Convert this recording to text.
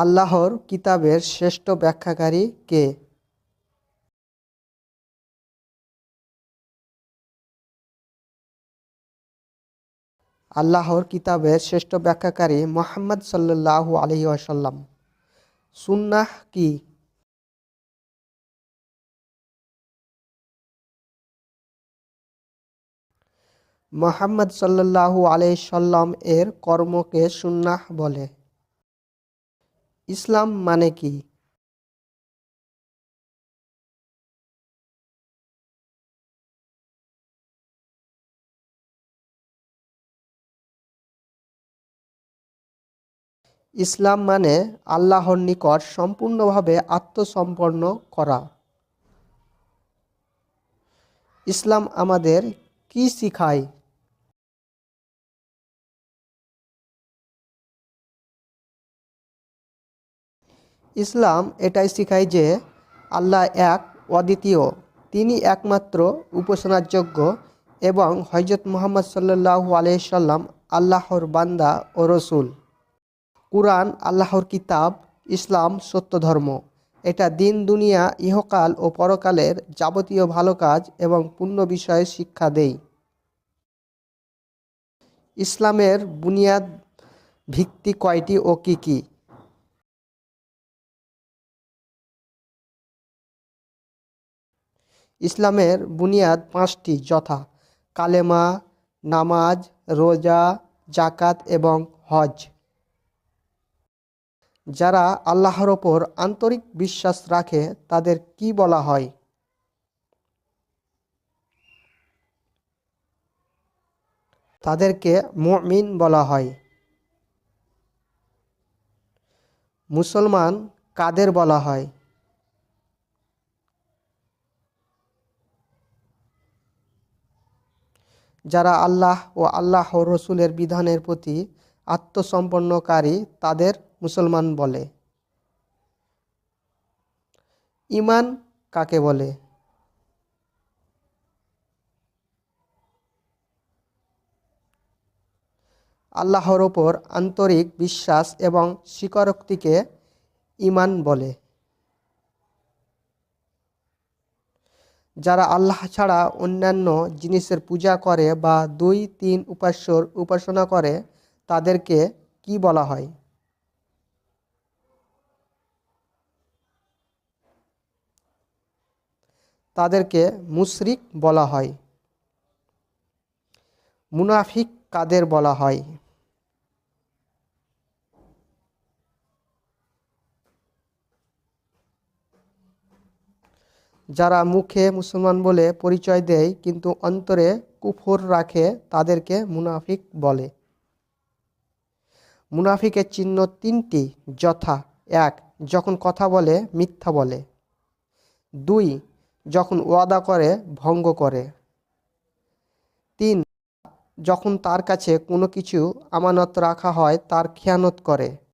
আল্লাহর কিতাবের শ্রেষ্ঠ ব্যাখ্যাকারী কে? আল্লাহর কিতাবের শ্রেষ্ঠ ব্যাখ্যাকারী মুহাম্মদ সাল্লাল্লাহু আলাইহি ওয়াসাল্লাম। সুন্নাহ কি? মুহাম্মদ সাল্লাল্লাহু আলাইহি সাল্লাম এর কর্মকে সুন্নাহ বলে। ইসলাম মানে কি? ইসলাম মানে আল্লাহর নিকট সম্পূর্ণভাবে আত্মসমর্পণ করা। ইসলাম আমাদের কি শিখায়? ইসলাম এটাই শিখায় যে আল্লাহ এক, অদ্বিতীয়, তিনি একমাত্র উপাসনার যোগ্য এবং হযরত মুহাম্মদ সাল্লাল্লাহু আলাইহি সাল্লাম আল্লাহর বান্দা ও রসুল। কুরআন আল্লাহর কিতাব, ইসলাম সত্য ধর্ম। এটা দিন দুনিয়া ইহকাল ও পরকালের যাবতীয় ভালো কাজ এবং পুণ্য বিষয়ে শিক্ষা দেয়। ইসলামের বুনিয়াদ ভিত্তি কয়টি ও কি কি? ইসলামের বুনিয়াদ পাঁচটি, যথা কালেমা, নামাজ, রোজা, জাকাত এবং হজ। যারা আল্লাহর ওপর আন্তরিক বিশ্বাস রাখে তাদের কি বলা হয়? তাদেরকে মুমিন বলা হয়। মুসলমান কাদের বলা হয়? যারা আল্লাহ ও আল্লাহর রসুলের বিধানের প্রতি আত্মসমর্পণকারী তাদের মুসলমান বলে। ঈমান কাকে বলে? আল্লাহর ওপর আন্তরিক বিশ্বাস এবং স্বীকারোক্তিকে ঈমান বলে। যারা আল্লাহ ছাড়া অন্যান্য জিনিসের পূজা করে বা দুই তিন উপাস্যর উপাসনা করে তাদেরকে কি বলা হয়? তাদেরকে মুশরিক বলা হয়। মুনাফিক কাদের বলা হয়? যারা মুখে মুসলমান বলে পরিচয় দেয় কিন্তু অন্তরে কুফর রাখে তাদেরকে মুনাফিক বলে। মুনাফিকের চিহ্ন তিনটি, যথা: এক, যখন কথা বলে মিথ্যা বলে। দুই, যখন ওয়াদা করে ভঙ্গ করে। তিন, যখন তার কাছে কোনো কিছু আমানত রাখা হয় তার খেয়ানত করে।